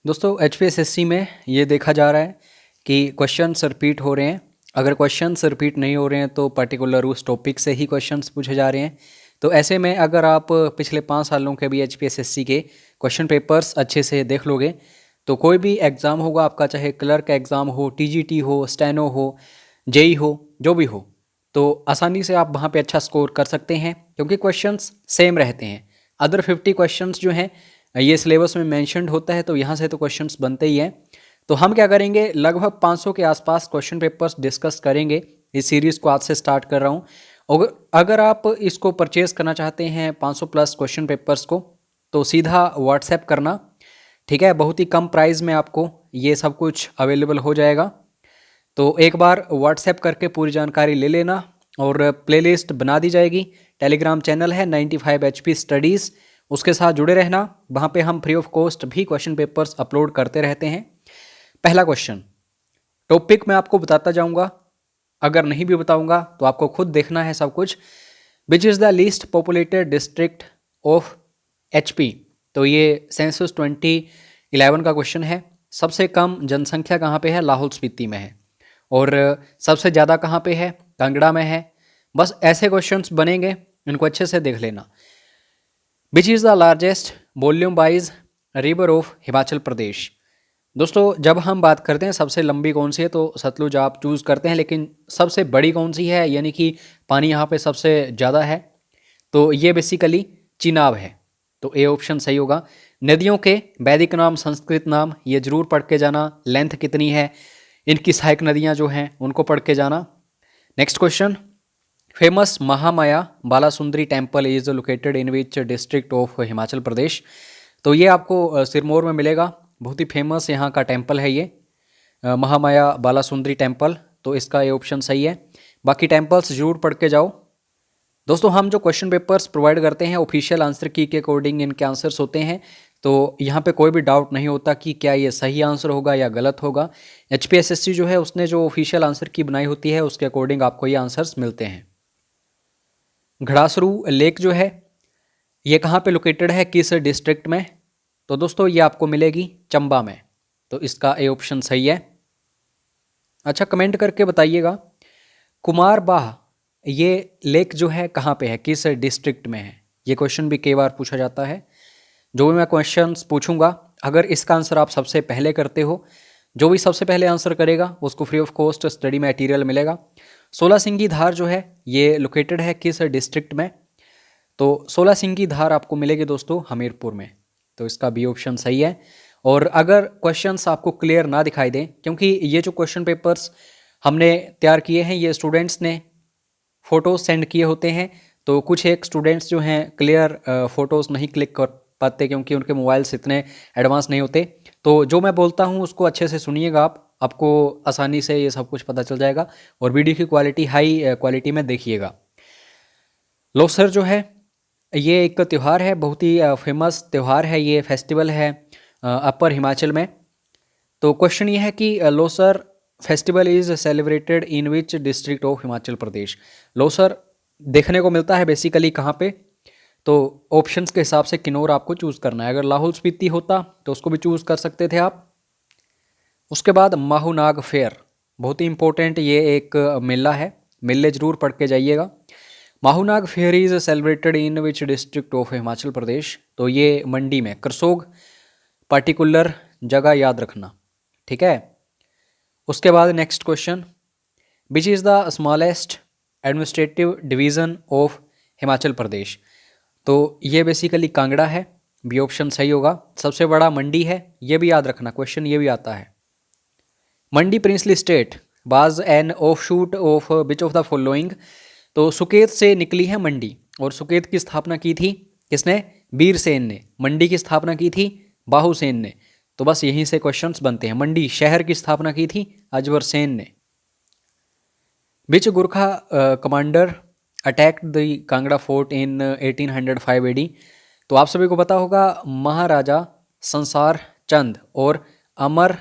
दोस्तों एचपीएसएससी में ये देखा जा रहा है कि क्वेश्चंस रिपीट हो रहे हैं। अगर क्वेश्चंस रिपीट नहीं हो रहे हैं तो पर्टिकुलर उस टॉपिक से ही क्वेश्चंस पूछे जा रहे हैं। तो ऐसे में अगर आप पिछले 5 सालों के भी एचपीएसएससी के क्वेश्चन पेपर्स अच्छे से देख लोगे तो कोई भी एग्ज़ाम होगा आपका, चाहे क्लर्क एग्ज़ाम हो, टीजीटी हो, स्टेनो हो, जेई हो, जो भी हो, तो आसानी से आप वहाँ पे अच्छा स्कोर कर सकते हैं क्योंकि क्वेश्चंस सेम रहते हैं। अदर 50 क्वेश्चंस जो हैं ये सिलेबस में मेंशन्ड होता है, तो यहाँ से तो क्वेश्चंस बनते ही हैं। तो हम क्या करेंगे, लगभग 500 के आसपास क्वेश्चन पेपर्स डिस्कस करेंगे। इस सीरीज़ को आज से स्टार्ट कर रहा हूँ। और अगर आप इसको परचेज करना चाहते हैं 500 प्लस क्वेश्चन पेपर्स को, तो सीधा व्हाट्सएप करना, ठीक है। बहुत ही कम प्राइस में आपको ये सब कुछ अवेलेबल हो जाएगा। तो एक बार व्हाट्सएप करके पूरी जानकारी ले लेना और प्लेलिस्ट बना दी जाएगी। टेलीग्राम चैनल है 95 HP स्टडीज़, उसके साथ जुड़े रहना। वहाँ पे हम फ्री ऑफ कॉस्ट भी क्वेश्चन पेपर्स अपलोड करते रहते हैं। पहला क्वेश्चन, टॉपिक मैं आपको बताता जाऊँगा, अगर नहीं भी बताऊँगा तो आपको खुद देखना है सब कुछ। विच is the least populated district of HP। तो ये सेंसस 2011 का क्वेश्चन है। सबसे कम जनसंख्या कहाँ पे है? लाहौल स्पीति में है। और सबसे ज़्यादा कहाँ पे है? कांगड़ा में है। बस ऐसे क्वेश्चंस बनेंगे, इनको अच्छे से देख लेना। Which is the largest volume wise river of Himachal Pradesh. दोस्तों जब हम बात करते हैं सबसे लंबी कौन सी है तो सतलुज आप चूज़ करते हैं, लेकिन सबसे बड़ी कौन सी है, यानी कि पानी यहाँ पे सबसे ज़्यादा है, तो ये बेसिकली चिनाब है। तो ए ऑप्शन सही होगा। नदियों के वैदिक नाम, संस्कृत नाम, ये जरूर पढ़ के जाना। लेंथ कितनी है, इनकी सहायक नदियाँ जो हैं उनको पढ़ के जाना। Next question, famous Mahamaya Balasundari temple is located in which district of Himachal Pradesh. तो ये आपको सिरमौर में मिलेगा। बहुत ही फेमस यहाँ का टेम्पल है ये, महामाया बालासुंदरी टेम्पल। तो इसका ये ऑप्शन सही है। बाकी टेम्पल्स जरूर पढ़ के जाओ। दोस्तों हम जो क्वेश्चन पेपर्स प्रोवाइड करते हैं ऑफिशियल आंसर की के अकॉर्डिंग इनके आंसर्स होते हैं। तो यहाँ पे कोई भी डाउट नहीं होता कि क्या ये सही आंसर होगा या गलत होगा। एचपीएसएससी जो है उसने जो ऑफिशियल आंसर की बनाई होती है उसके अकॉर्डिंग आपको ये आंसर्स मिलते हैं। घड़ासरू लेक जो है ये कहाँ पे लोकेटेड है, किस डिस्ट्रिक्ट में? तो दोस्तों ये आपको मिलेगी चंबा में। तो इसका ए ऑप्शन सही है। अच्छा कमेंट करके बताइएगा, कुमारबाह ये लेक जो है कहाँ पे है, किस डिस्ट्रिक्ट में है? ये क्वेश्चन भी कई बार पूछा जाता है। जो भी मैं क्वेश्चंस पूछूंगा, अगर इसका आंसर आप सबसे पहले करते हो, जो भी सबसे पहले आंसर करेगा उसको free of cost study material मिलेगा। 16 सिंगी धार जो है ये लोकेटेड है किस डिस्ट्रिक्ट में? तो 16 सिंगी धार आपको मिलेगी दोस्तों हमीरपुर में। तो इसका बी ऑप्शन सही है। और अगर क्वेश्चंस आपको क्लियर ना दिखाई दें, क्योंकि ये जो क्वेश्चन पेपर्स हमने तैयार किए हैं ये स्टूडेंट्स ने फ़ोटोज़ सेंड किए होते हैं, तो कुछ एक स्टूडेंट्स जो हैं क्लियर फ़ोटोज़ नहीं क्लिक कर पाते क्योंकि उनके मोबाइल्स इतने एडवांस नहीं होते। तो जो मैं बोलता हूँ उसको अच्छे से सुनिएगा आप, आपको आसानी से ये सब कुछ पता चल जाएगा। और वीडियो की क्वालिटी हाई क्वालिटी में देखिएगा। लोसर जो है ये एक त्यौहार है, बहुत ही फेमस त्यौहार है, ये फेस्टिवल है अपर हिमाचल में। तो क्वेश्चन ये है कि Losar festival is celebrated in which district of Himachal Pradesh. Losar देखने को मिलता है बेसिकली कहाँ पे? तो ऑप्शंस के हिसाब से किन्नौर आपको चूज़ करना है। अगर लाहौल स्पीति होता तो उसको भी चूज़ कर सकते थे आप। उसके बाद माहूनाग फेयर, बहुत ही इंपॉर्टेंट ये एक मेला है, मेले जरूर पढ़ के जाइएगा। Mahunag fair is celebrated in which district of Himachal Pradesh. तो ये मंडी में, करसोग पार्टिकुलर जगह याद रखना, ठीक है। उसके बाद next question, which is the smallest administrative division of Himachal Pradesh. तो ये बेसिकली कांगड़ा है, बी ऑप्शन सही होगा। सबसे बड़ा मंडी है, ये भी याद रखना, क्वेश्चन ये भी आता है। Mandi princely state was an offshoot of which of the following. तो सुकेत से निकली है मंडी, और सुकेत की स्थापना की थी किसने? वीरसेन ने। मंडी की स्थापना की थी बाहुसेन ने। तो बस यहीं से क्वेश्चंस बनते हैं। मंडी शहर की स्थापना की थी अजवर सेन ने। Which Gurkha commander attacked the Kangra fort in 1805 AD। तो आप सभी को पता होगा महाराजा संसार चंद और अमर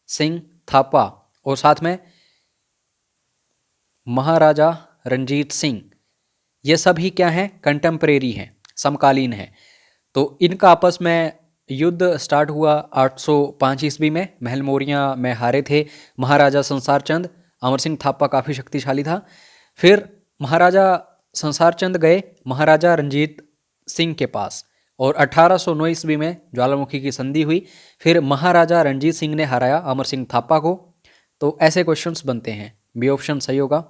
सिंह थापा, और साथ में महाराजा रंजीत सिंह, ये सभी क्या हैं? कंटेम्परेरी हैं, समकालीन हैं। तो इनका आपस में युद्ध स्टार्ट हुआ 805 ईस्वी में, महल मौर्या में हारे थे महाराजा संसार चंद। अमर सिंह थापा काफ़ी शक्तिशाली था। फिर महाराजा संसार चंद गए महाराजा रंजीत सिंह के पास और 1809 ईस्वी में ज्वालामुखी की संधि हुई। फिर महाराजा रणजीत सिंह ने हराया अमर सिंह थापा को। तो ऐसे क्वेश्चंस बनते हैं, बी ऑप्शन सही होगा।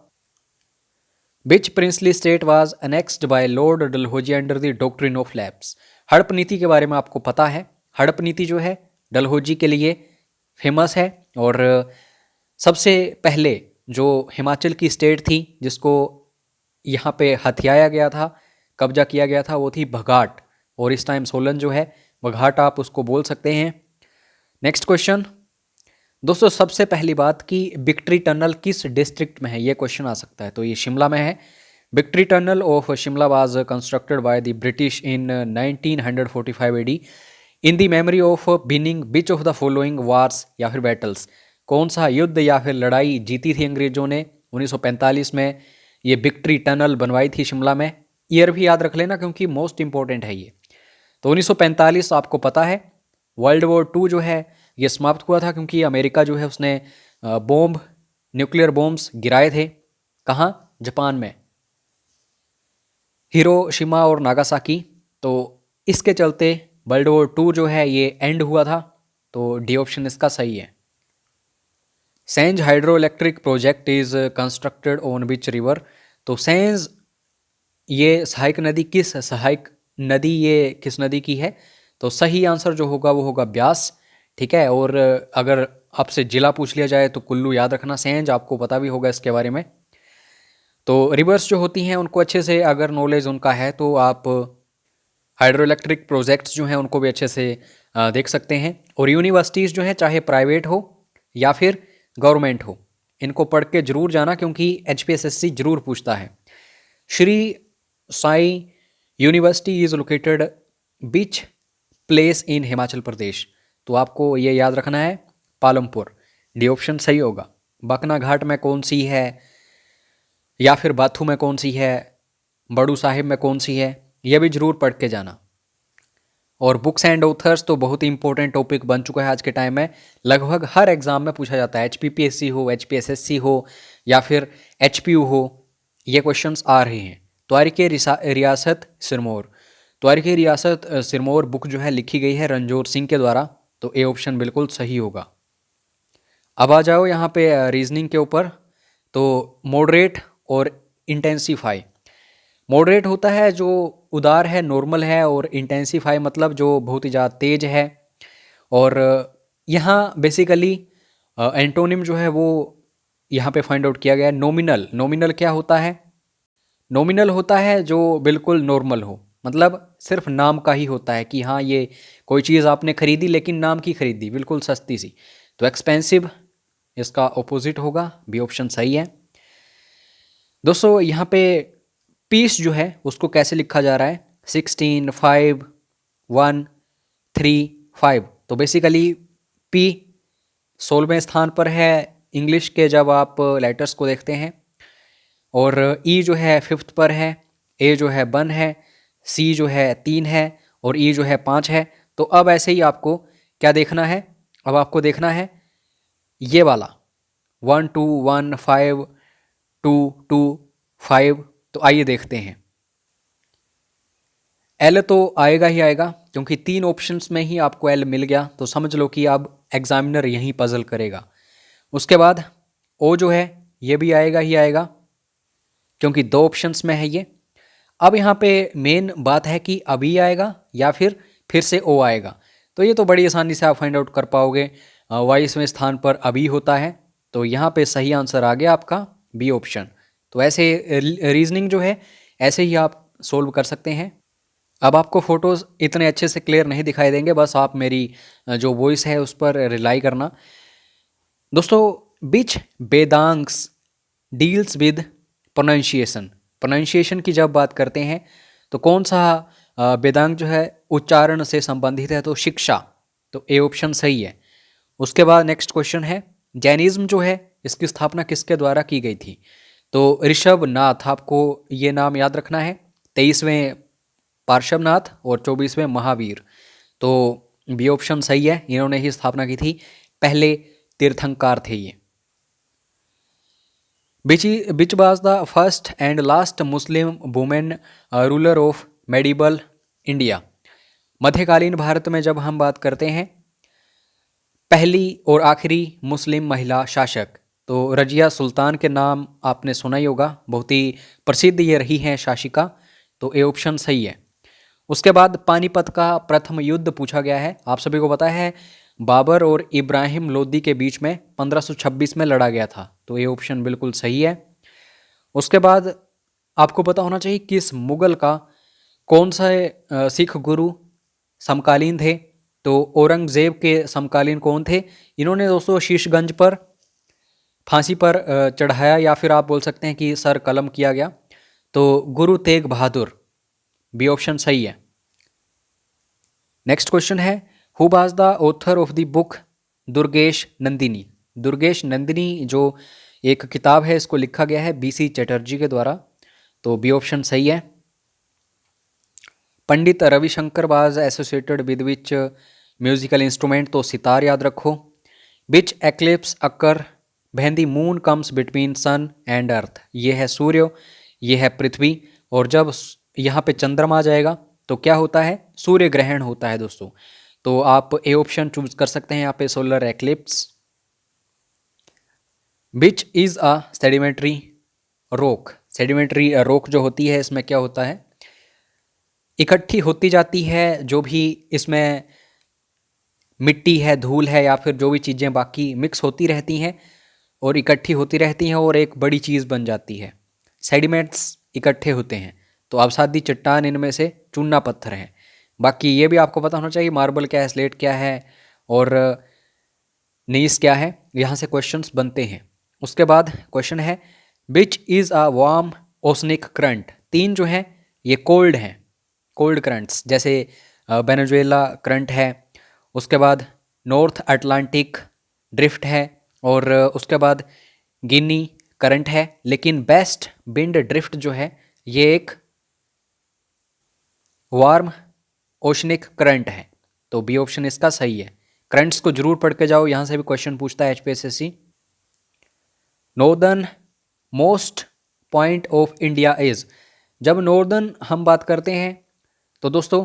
Which princely state was annexed by Lord Dalhousie under the doctrine of lapse. हड़प नीति के बारे में आपको पता है। हड़प नीति जो है डलहौजी के लिए फेमस है और सबसे पहले जो हिमाचल की स्टेट थी जिसको यहाँ पे हथियाया गया था, कब्जा किया गया था, वो थी बघाट। और इस टाइम सोलन जो है बघाट आप उसको बोल सकते हैं। नेक्स्ट क्वेश्चन दोस्तों, सबसे पहली बात कि विक्ट्री टनल किस डिस्ट्रिक्ट में है, ये क्वेश्चन आ सकता है। तो ये शिमला में है। Victory tunnel of Shimla was constructed by the British in 1945 AD in the memory of winning which of the following wars या फिर बैटल्स। कौन सा युद्ध या फिर लड़ाई जीती थी अंग्रेजों ने 1945 में। ये विक्ट्री टनल बनवाई थी शिमला में। ईयर भी याद रख लेना क्योंकि मोस्ट इंपॉर्टेंट है ये। तो 1945 आपको पता है। वर्ल्ड वॉर 2 जो है ये समाप्त हुआ था क्योंकि अमेरिका जो है उसने बॉम्ब, न्यूक्लियर बॉम्ब्स गिराए थे। कहाँ? जापान में, हिरोशिमा और नागासाकी। तो इसके चलते वर्ल्ड वॉर 2 जो है ये एंड हुआ था। तो डी ऑप्शन इसका सही है। Sainz hydro electric project is constructed on which river. तो सेंज ये सहायक नदी किस नदी की है? तो सही आंसर जो होगा वो होगा ब्यास। ठीक है। और अगर आपसे जिला पूछ लिया जाए तो कुल्लू याद रखना। सेंज आपको पता भी होगा इसके बारे में। तो रिवर्स जो होती हैं उनको अच्छे से अगर नॉलेज उनका है तो आप हाइड्रो इलेक्ट्रिक प्रोजेक्ट्स जो हैं उनको भी अच्छे से देख सकते हैं। और यूनिवर्सिटीज़ जो हैं चाहे प्राइवेट हो या फिर गवर्नमेंट हो, इनको पढ़ के जरूर जाना क्योंकि HPSSC जरूर पूछता है। Shri Sai university is located which place in Himachal Pradesh. तो आपको ये याद रखना है पालमपुर। डी ऑप्शन सही होगा। बकना घाट में कौन सी है या फिर बाथू में कौन सी है, बड़ू साहिब में कौन सी है, यह भी जरूर पढ़ के जाना। और बुक्स एंड ऑथर्स तो बहुत ही इंपॉर्टेंट टॉपिक बन चुका है आज के टाइम में। लगभग हर एग्जाम में पूछा जाता है। HPPSC हो, HPSSC हो या फिर HPU हो, ये क्वेश्चंस आ रहे हैं। तारीख़ रियासत सिरमौर। तारीख़ रियासत सिरमौर बुक जो है लिखी गई है रणजोर सिंह के द्वारा। तो ए ऑप्शन बिल्कुल सही होगा। अब आ जाओ यहाँ पे रीजनिंग के ऊपर। तो मॉडरेट और इंटेंसीफाई। मॉडरेट होता है जो उदार है, नॉर्मल है, और इंटेंसीफाई मतलब जो बहुत ही ज़्यादा तेज है। और यहाँ बेसिकली एंटोनिम जो है वो यहाँ पे फाइंड आउट किया गया है। नॉमिनल। नॉमिनल क्या होता है? नॉमिनल होता है जो बिल्कुल नॉर्मल हो, मतलब सिर्फ नाम का ही होता है कि हाँ ये कोई चीज़ आपने खरीदी लेकिन नाम की खरीदी, बिल्कुल सस्ती सी। तो एक्सपेंसिव इसका ऑपोजिट होगा। बी ऑप्शन सही है। दोस्तों यहाँ पे पीस जो है उसको कैसे लिखा जा रहा है? 16, 5, 1, 3, 5। तो बेसिकली पी 16वें स्थान पर है इंग्लिश के जब आप लेटर्स को देखते हैं, और ई जो है 5th पर है, ए जो है 1 है, सी जो है 3 है और ई जो है 5 है। तो अब ऐसे ही आपको क्या देखना है? अब आपको देखना है ये वाला 1, 2, 1, 5, 2, 2, 5। तो आइए देखते हैं। एल तो आएगा ही आएगा क्योंकि 3 ऑप्शंस में ही आपको एल मिल गया। तो समझ लो कि अब एग्जामिनर यहीं पजल करेगा। उसके बाद ओ जो है ये भी आएगा ही आएगा क्योंकि 2 ऑप्शंस में है ये। अब यहाँ पे मेन बात है कि अभी आएगा या फिर से ओ आएगा। तो ये तो बड़ी आसानी से आप फाइंड आउट कर पाओगे। 22वें स्थान पर अभी होता है। तो यहाँ पे सही आंसर आ गया आपका बी ऑप्शन। तो ऐसे रीजनिंग जो है ऐसे ही आप सोल्व कर सकते हैं। अब आपको फ़ोटोज़ इतने अच्छे से क्लियर नहीं दिखाई देंगे, बस आप मेरी जो वॉइस है उस पर रिलाई करना। दोस्तों बिच वेदांग्स डील्स विद प्रोनाउंसिएशन। प्रोनाउंसिएशन की जब बात करते हैं तो कौन सा वेदांग जो है उच्चारण से संबंधित है? तो शिक्षा। तो ए ऑप्शन सही है। उसके बाद नेक्स्ट क्वेश्चन है जैनिज्म जो है इसकी स्थापना किसके द्वारा की गई थी? तो ऋषभनाथ, आपको ये नाम याद रखना है। 23वें पार्श्वनाथ और 24वें महावीर। तो बी ऑप्शन सही है, इन्होंने ही स्थापना की थी, पहले तीर्थंकर थे ये। Which was the first and last Muslim woman ruler of medieval India? मध्यकालीन भारत में जब हम बात करते हैं पहली और आखिरी मुस्लिम महिला शासक, तो रजिया सुल्तान के नाम आपने सुना ही होगा, बहुत ही प्रसिद्ध ये रही हैं शासिका, तो ए ऑप्शन सही है। उसके बाद पानीपत का प्रथम युद्ध पूछा गया है, आप सभी को पता है बाबर और इब्राहिम लोदी के बीच में 1526 में लड़ा गया था, तो ये ऑप्शन बिल्कुल सही है। उसके बाद आपको पता होना चाहिए किस मुगल का कौन सा सिख गुरु समकालीन थे, तो औरंगजेब के समकालीन कौन थे? इन्होंने दोस्तों शीशगंज पर फांसी पर चढ़ाया, या फिर आप बोल सकते हैं कि सर कलम किया गया, तो गुरु तेग बहादुर, बी ऑप्शन सही है। नेक्स्ट क्वेश्चन है, who was the author of the book Durgesh Nandini? Durgesh Nandini जो एक किताब है, इसको लिखा गया है बीसी चटर्जी के द्वारा, तो बी ऑप्शन सही है। Pandit Ravi Shankar was associated with which musical instrument? तो सितार याद रखो। Which eclipse occur when the moon comes between sun and earth? ये है सूर्य, ये है पृथ्वी, और जब यहाँ पे चंद्रमा आ जाएगा तो क्या होता है? सूर्य ग्रहण होता है दोस्तों, तो आप ए ऑप्शन चूज कर सकते हैं यहाँ पे, solar eclipse. Which is a sedimentary rock? Sedimentary rock जो होती है, इसमें क्या होता है, इकट्ठी होती जाती है जो भी इसमें मिट्टी है, धूल है, या फिर जो भी चीज़ें बाकी मिक्स होती रहती हैं और इकट्ठी होती रहती हैं और एक बड़ी चीज़ बन जाती है। सेडिमेंट्स इकट्ठे होते हैं, तो अवसादी चट्टान इनमें से चूना पत्थर है। बाकी ये भी आपको पता होना चाहिए मार्बल क्या है, स्लेट क्या है और नीस क्या है, यहाँ से क्वेश्चंस बनते हैं। उसके बाद क्वेश्चन है, which is a warm oceanic current? तीन जो हैं ये कोल्ड हैं, कोल्ड करंट्स, जैसे वेनेजुएला करंट है, उसके बाद नॉर्थ अटलांटिक ड्रिफ्ट है, और उसके बाद गिनी करंट है। लेकिन बेस्ट विंड ड्रिफ्ट जो है ये एक वार्म ओशनिक करंट है, तो बी ऑप्शन इसका सही है। करंट्स को जरूर पढ़ के जाओ, यहाँ से भी क्वेश्चन पूछता है HPSC. Northern most point of India is? जब नॉर्दर्न हम बात करते हैं तो दोस्तों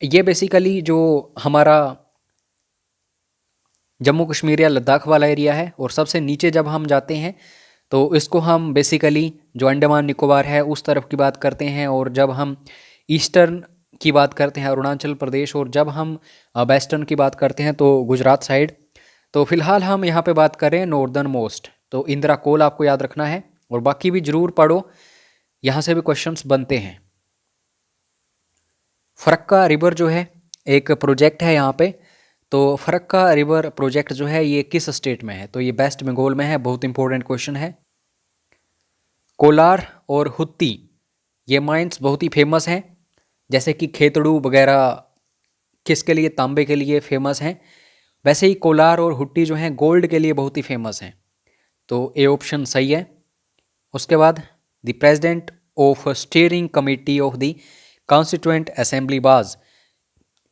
ये बेसिकली जो हमारा जम्मू कश्मीर या लद्दाख वाला एरिया है, और सबसे नीचे जब हम जाते हैं तो इसको हम बेसिकली जो अंडमान निकोबार है उस तरफ की बात करते हैं, और जब हम ईस्टर्न की बात करते हैं अरुणाचल प्रदेश, और जब हम वेस्टर्न की बात करते हैं तो गुजरात साइड। तो फिलहाल हम यहाँ पे बात कर रहे हैं नॉर्दर्न मोस्ट, तो इंदिरा कोल आपको याद रखना है, और बाकी भी जरूर पढ़ो, यहाँ से भी क्वेश्चंस बनते हैं। फरक्का रिवर जो है एक प्रोजेक्ट है यहाँ पे, तो फरक्का रिवर प्रोजेक्ट जो है ये किस स्टेट में है? तो ये वेस्ट बंगाल में है, बहुत इंपॉर्टेंट क्वेश्चन है। कोलार और हुत्ती ये माइंस बहुत ही फेमस हैं, जैसे कि खेतड़ू वगैरह किसके लिए? तांबे के लिए फेमस हैं, वैसे ही कोलार और हुट्टी जो हैं गोल्ड के लिए बहुत ही फेमस हैं, तो ए ऑप्शन सही है। उसके बाद the president of steering committee of the constituent assembly was?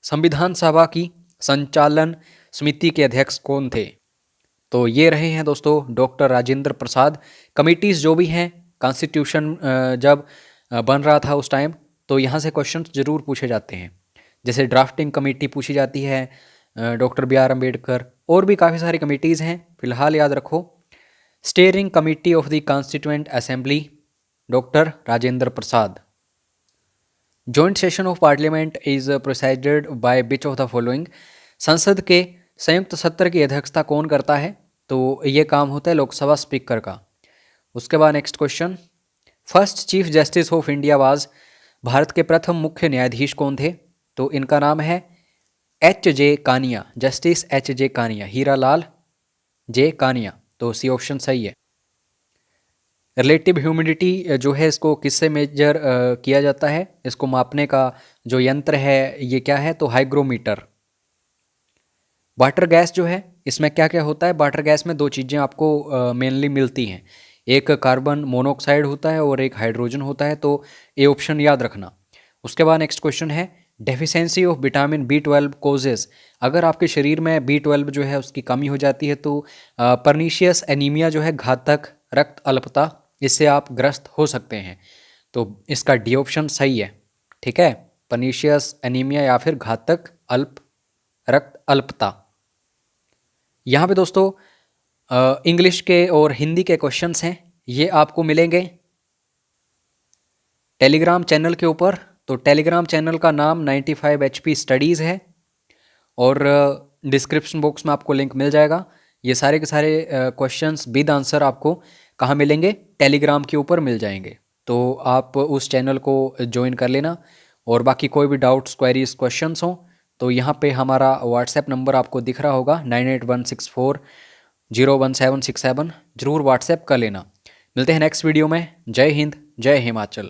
संविधान सभा की संचालन समिति के अध्यक्ष कौन थे? तो ये रहे हैं दोस्तों डॉक्टर राजेंद्र प्रसाद। कमिटीज़ जो भी हैं कॉन्स्टिट्यूशन जब बन रहा था उस टाइम, तो यहाँ से क्वेश्चन जरूर पूछे जाते हैं, जैसे ड्राफ्टिंग कमेटी पूछी जाती है, डॉक्टर बी आर अम्बेडकर, और भी काफ़ी सारी कमिटीज़ हैं, फिलहाल याद रखो। Steering committee of the constituent assembly doctor Rajendra Prasad. Joint session of parliament is presided by which of the following? संसद के संयुक्त सत्र की अध्यक्षता कौन करता है? तो ये काम होता है लोकसभा स्पीकर का। उसके बाद next question, first chief justice of India was? Bharat के प्रथम मुख्य न्यायाधीश कौन थे? तो इनका नाम है H J Kania, justice H J Kania, Hira Lal J Kania, तो सी ऑप्शन सही है। रिलेटिव ह्यूमिडिटी जो है इसको किससे मेजर किया जाता है? इसको मापने का जो यंत्र है ये क्या है? तो हाइग्रोमीटर। वाटर गैस जो है इसमें क्या क्या होता है? वाटर गैस में दो चीज़ें आपको मेनली मिलती हैं, एक कार्बन मोनोऑक्साइड होता है और एक हाइड्रोजन होता है, तो ए ऑप्शन याद रखना। उसके बाद नेक्स्ट क्वेश्चन है, deficiency of vitamin B12 causes, अगर आपके शरीर में B12 जो है उसकी कमी हो जाती है तो परनीशियस एनीमिया जो है घातक रक्त अल्पता, इससे आप ग्रस्त हो सकते हैं। तो इसका डी ऑप्शन सही है। ठीक है, परनीशियस एनीमिया या फिर घातक रक्त अल्पता। यहाँ पे दोस्तों इंग्लिश के और हिंदी के क्वेश्चंस हैं, ये आपको मिलेंगे टेलीग्राम चैनल के ऊपर। तो टेलीग्राम चैनल का नाम 95 HP स्टडीज़ है और डिस्क्रिप्शन बॉक्स में आपको लिंक मिल जाएगा। ये सारे के सारे क्वेश्चंस विद आंसर आपको कहाँ मिलेंगे? टेलीग्राम के ऊपर मिल जाएंगे। तो आप उस चैनल को ज्वाइन कर लेना और बाकी कोई भी डाउट्स, क्वेरीज, क्वेश्चंस हों तो यहाँ पे हमारा व्हाट्सएप नंबर आपको दिख रहा होगा 9816401767, ज़रूर व्हाट्सएप कर लेना। मिलते हैं नेक्स्ट वीडियो में। जय हिंद, जय हिमाचल।